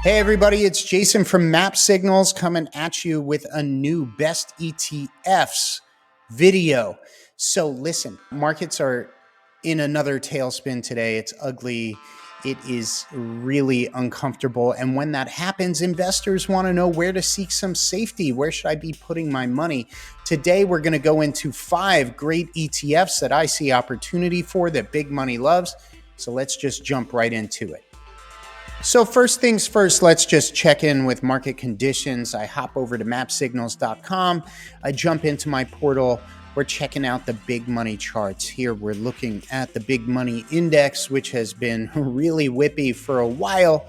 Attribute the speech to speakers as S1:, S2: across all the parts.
S1: Hey everybody, it's Jason from MAPsignals coming at you with a new best ETFs video. So listen, markets are in another tailspin today. It's ugly. It is really uncomfortable. And when that happens, investors want to know where to seek some safety. Where should I be putting my money? Today, we're going to go into 5 great ETFs that I see opportunity for, that big money loves. So let's just jump right into it. So first things first, let's just check in with market conditions. I hop over to MAPsignals.com. I jump into my portal. We're checking out the big money charts. Here we're looking at the big money index, which has been really whippy for a while,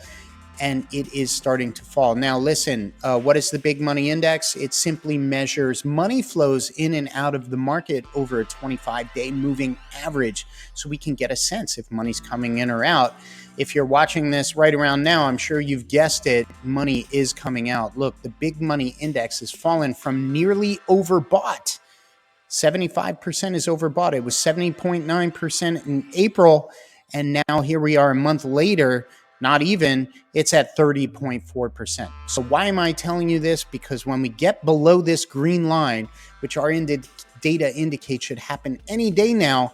S1: and it is starting to fall. Now listen, what is the big money index? It simply measures money flows in and out of the market over a 25-day moving average, so we can get a sense if money's coming in or out. If you're watching this right around now, I'm sure you've guessed it, money is coming out. Look, the big money index has fallen from nearly overbought. 75% is overbought. It was 70.9% in April, and now here we are a month later, not even, it's at 30.4%. So why am I telling you this? Because when we get below this green line, which our data indicates should happen any day now,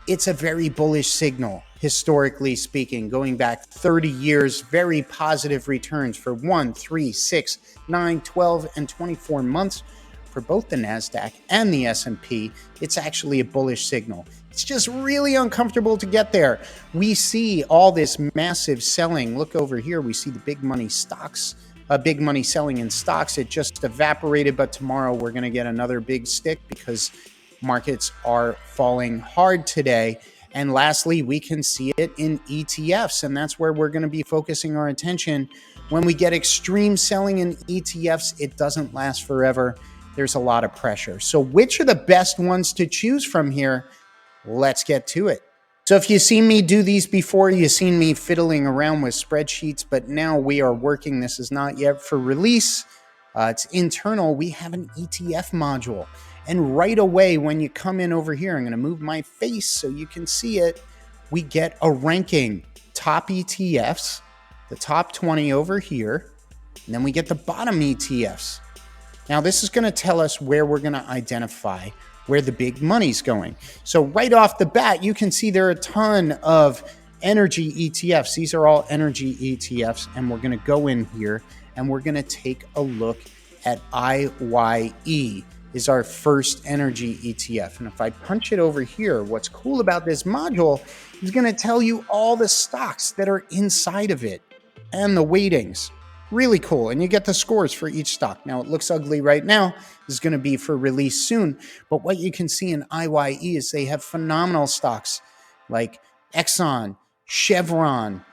S1: it's a very bullish signal, historically speaking. Going back 30 years, very positive returns for 1, 3, 6, 9, 12, and 24 months. For both the Nasdaq and the S&P, it's actually a bullish signal. It's just really uncomfortable to get there. We see all this massive selling. Look over here. We see the big money stocks, big money selling in stocks. It just evaporated, but tomorrow we're going to get another big stick because markets are falling hard today. And lastly, we can see it in ETFs, and that's where we're going to be focusing our attention. When we get extreme selling in ETFs, it doesn't last forever. There's a lot of pressure. So which are the best ones to choose from here? Let's get to it. So if you've seen me do these before, you've seen me fiddling around with spreadsheets, but now we are working. This is not yet for release. It's internal. We have an ETF module. And right away, when you come in over here, I'm going to move my face so you can see it. We get a ranking. Top ETFs, the top 20 over here, and then we get the bottom ETFs. Now, this is going to tell us where we're going to identify where the big money's going. So right off the bat, you can see there are a ton of energy ETFs. These are all energy ETFs, and we're going to go in here and we're going to take a look at IYE. Is our first energy ETF. And if I punch it over here, what's cool about this module is going to tell you all the stocks that are inside of it and the weightings. Really cool. And you get the scores for each stock. Now, it looks ugly right now. This is going to be for release soon. But what you can see in IYE is they have phenomenal stocks like Exxon, Chevron,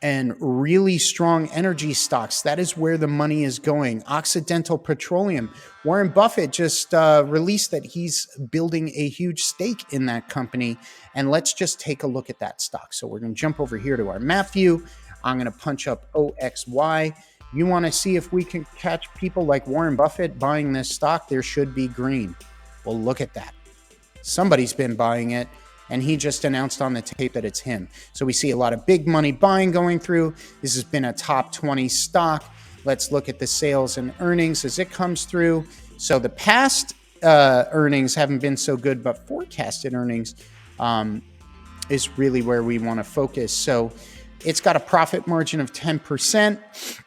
S1: and really strong energy stocks. That is where the money is going. Occidental Petroleum. Warren Buffett just released that he's building a huge stake in that company. And let's just take a look at that stock. So we're going to jump over here to our map view. I'm going to punch up OXY. You want to see if we can catch people like Warren Buffett buying this stock? There should be green. Well, look at that. Somebody's been buying it. And he just announced on the tape that it's him. So we see a lot of big money buying going through. This has been a top 20 stock. Let's look at the sales and earnings as it comes through. So the past earnings haven't been so good, but forecasted earnings is really where we want to focus. So it's got a profit margin of 10%.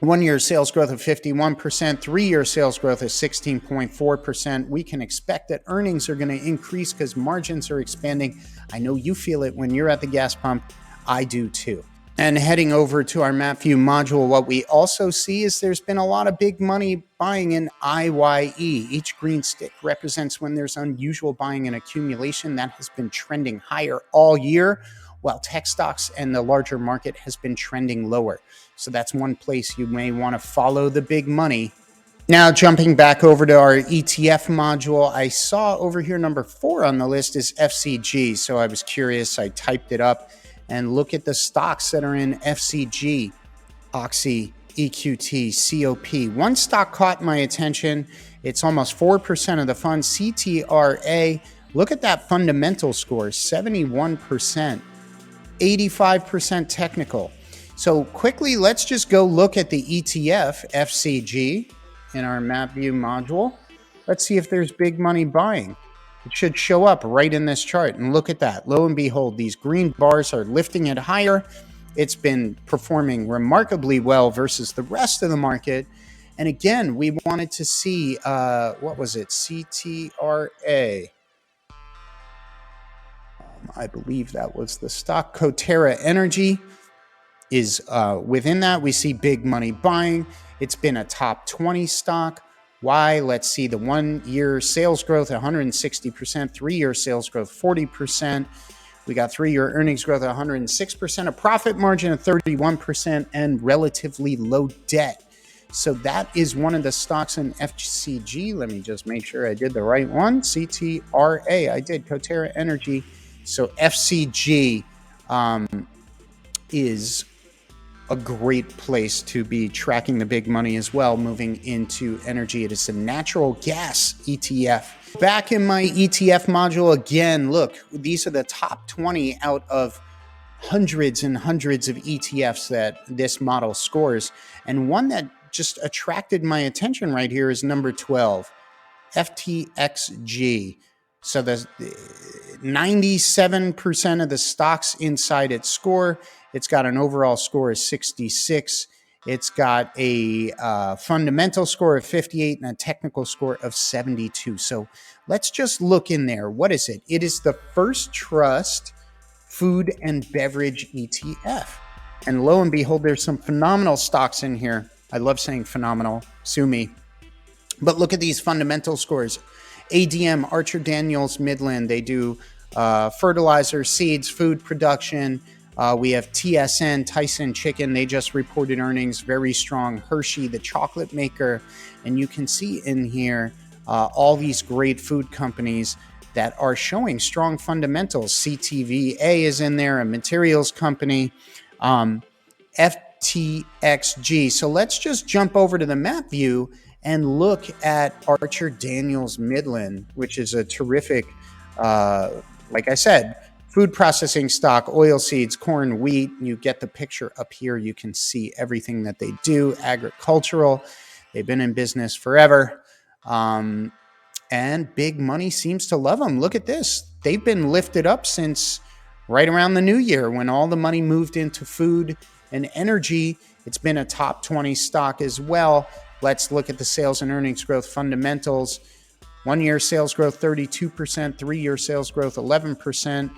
S1: 1-year sales growth of 51%, 3-year sales growth of 16.4%. We can expect that earnings are going to increase because margins are expanding. I know you feel it when you're at the gas pump. I do too. And heading over to our map view module, what we also see is there's been a lot of big money buying in IYE. Each green stick represents when there's unusual buying and accumulation. That has been trending higher all year, while tech stocks and the larger market has been trending lower. So that's one place you may want to follow the big money. Now, jumping back over to our ETF module, I saw over here number 4 on the list is FCG. So I was curious, I typed it up and look at the stocks that are in FCG, Oxy, EQT, COP. One stock caught my attention. It's almost 4% of the fund, CTRA. Look at that fundamental score, 71%, 85% technical. So quickly, let's just go look at the ETF FCG in our map view module. Let's see if there's big money buying. It should show up right in this chart. And look at that. Lo and behold, these green bars are lifting it higher. It's been performing remarkably well versus the rest of the market. And again, we wanted to see, what was it? CTRA. I believe that was the stock. Coterra Energy is within that. We see big money buying. It's been a top 20 stock. Why? Let's see the 1 year sales growth, 160%, 3 year sales growth, 40%. We got 3 year earnings growth, 106%, a profit margin of 31%, and relatively low debt. So that is one of the stocks in FCG. Let me just make sure I did the right one. CTRA. I did. Coterra Energy. So FCG is a great place to be tracking the big money as well, moving into energy. It is a natural gas ETF. Back in my ETF module again, look, these are the top 20 out of hundreds and hundreds of ETFs that this model scores. And one that just attracted my attention right here is number 12, FTXG. So the 97% of the stocks inside its score. It's got an overall score of 66. It's got a fundamental score of 58 and a technical score of 72. So let's just look in there. What is it? It is the First Trust Food and Beverage ETF. And lo and behold, there's some phenomenal stocks in here. I love saying phenomenal. Sue me. But look at these fundamental scores. ADM, Archer Daniels, Midland. They do fertilizer, seeds, food production. We have TSN, Tyson Chicken. They just reported earnings, very strong. Hershey, the chocolate maker. And you can see in here all these great food companies that are showing strong fundamentals. CTVA is in there, a materials company. FTXG. So let's just jump over to the map view and look at Archer Daniels Midland, which is a terrific, like I said, food processing stock, oilseeds, corn, wheat. You get the picture up here. You can see everything that they do. Agricultural. They've been in business forever. And big money seems to love them. Look at this. They've been lifted up since right around the new year when all the money moved into food and energy. It's been a top 20 stock as well. Let's look at the sales and earnings growth fundamentals. 1 year sales growth, 32%. 3 year sales growth, 11%.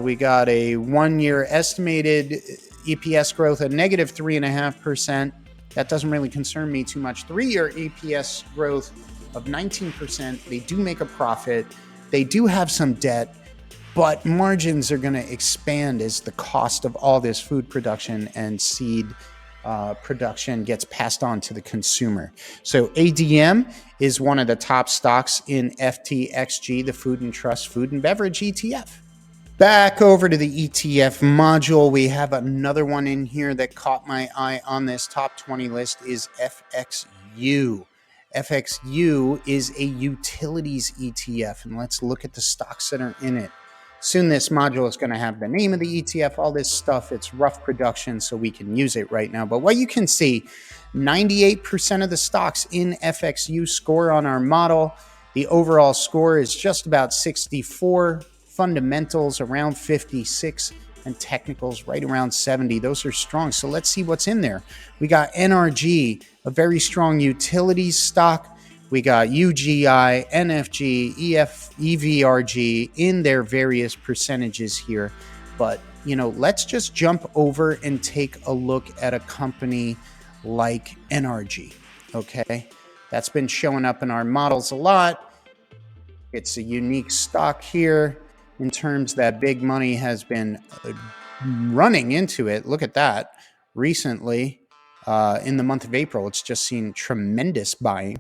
S1: We got a 1 year estimated EPS growth of negative 3.5%. That doesn't really concern me too much. 3 year EPS growth of 19%. They do make a profit. They do have some debt, but margins are going to expand as the cost of all this food production and seed production gets passed on to the consumer. So ADM is one of the top stocks in FTXG, the Food and Trust Food and Beverage ETF. Back over to the ETF module, we have another one in here that caught my eye on this top 20 list is FXU. FXU is a utilities ETF, and let's look at the stocks that are in it. Soon this module is going to have the name of the ETF, all this stuff. It's rough production, so we can use it right now. But what you can see, 98% of the stocks in FXU score on our model. The overall score is just about 64. Fundamentals around 56 and technicals right around 70. Those are strong. So let's see what's in there. We got NRG, a very strong utilities stock. We got UGI, NFG, EVRG in their various percentages here. But, let's just jump over and take a look at a company like NRG, okay? That's been showing up in our models a lot. It's a unique stock here in terms that big money has been running into it. Look at that. Recently, in the month of April, it's just seen tremendous buying.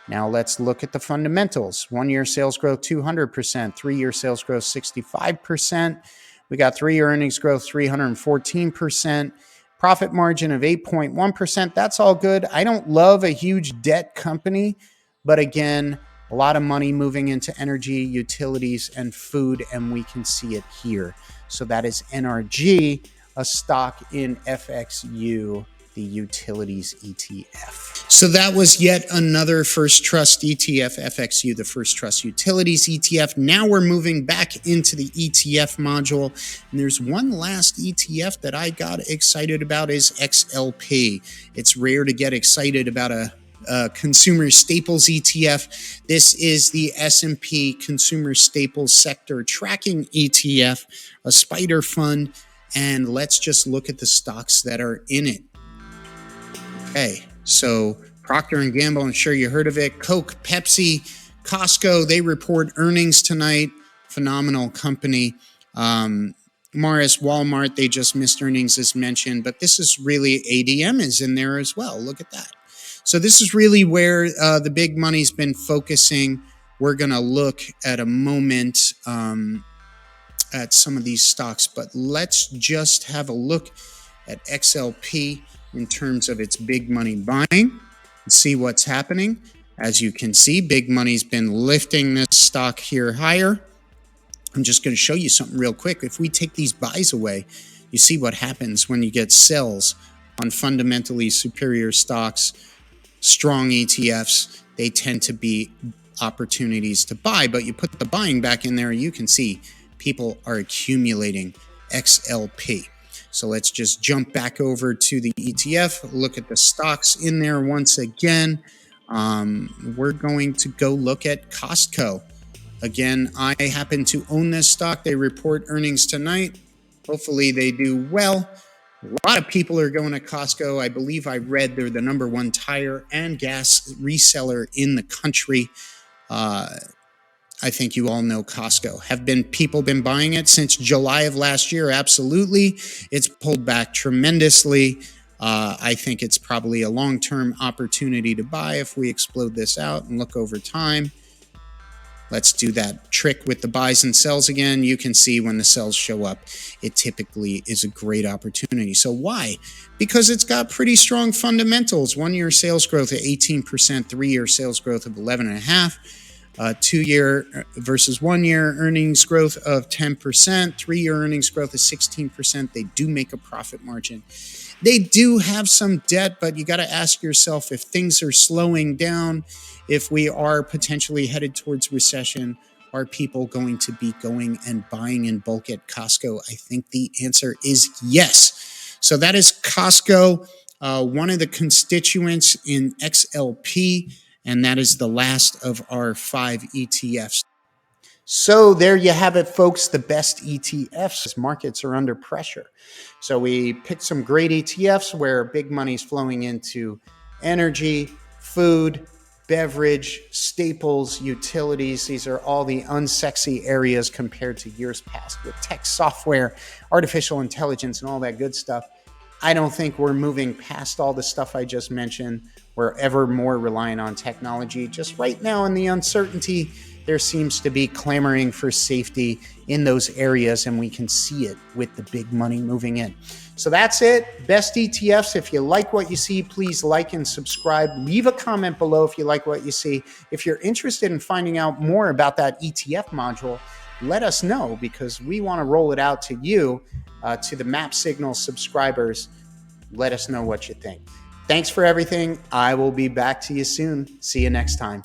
S1: Now let's look at the fundamentals. 1 year sales growth, 200%. 3 year sales growth, 65%. We got 3 year earnings growth, 314%. Profit margin of 8.1%. That's all good. I don't love a huge debt company, but again, a lot of money moving into energy, utilities, and food, and we can see it here. So that is NRG, a stock in FXU, the utilities ETF. So that was yet another First Trust ETF, FXU, the First Trust Utilities ETF. Now we're moving back into the ETF module. And there's one last ETF that I got excited about is XLP. It's rare to get excited about a consumer staples ETF. This is the S&P Consumer Staples Sector Tracking ETF, a spider fund. And let's just look at the stocks that are in it. Okay, so Procter & Gamble, I'm sure you heard of it. Coke, Pepsi, Costco, they report earnings tonight. Phenomenal company. Mars, Walmart, they just missed earnings as mentioned. But this is really, ADM is in there as well. Look at that. So this is really where the big money's been focusing. We're going to look at a moment at some of these stocks. But let's just have a look at XLP in terms of its big money buying and see what's happening. As you can see, big money's been lifting this stock here higher. I'm just going to show you something real quick. If we take these buys away, you see what happens when you get sells on fundamentally superior stocks, strong ETFs. They tend to be opportunities to buy, but you put the buying back in there, you can see people are accumulating XLP. So let's just jump back over to the ETF, look at the stocks in there once again. We're going to go look at Costco. Again, I happen to own this stock. They report earnings tonight. Hopefully they do well. A lot of people are going to Costco. I believe I read they're the #1 tire and gas reseller in the country. I think you all know Costco. Have people been buying it since July of last year? Absolutely. It's pulled back tremendously. I think it's probably a long-term opportunity to buy if we explode this out and look over time. Let's do that trick with the buys and sells again. You can see when the sells show up, it typically is a great opportunity. So why? Because it's got pretty strong fundamentals. 1-year sales growth of 18%, 3-year sales growth of 11.5%. 2-year versus 1-year earnings growth of 10%, 3-year earnings growth of 16%. They do make a profit margin. They do have some debt, but you got to ask yourself if things are slowing down, if we are potentially headed towards recession, are people going to be going and buying in bulk at Costco? I think the answer is yes. So that is Costco, one of the constituents in XLP. And that is the last of our 5 ETFs. So there you have it, folks, the best ETFs. Markets are under pressure. So we picked some great ETFs where big money's flowing into energy, food, beverage, staples, utilities. These are all the unsexy areas compared to years past with tech, software, artificial intelligence, and all that good stuff. I don't think we're moving past all the stuff I just mentioned. We're ever more reliant on technology. Just right now in the uncertainty, there seems to be clamoring for safety in those areas, and we can see it with the big money moving in. So that's it. Best ETFs. If you like what you see, please like and subscribe. Leave a comment below if you like what you see. If you're interested in finding out more about that ETF module, let us know, because we want to roll it out to you, to the MAPsignals subscribers. Let us know what you think. Thanks for everything. I will be back to you soon. See you next time.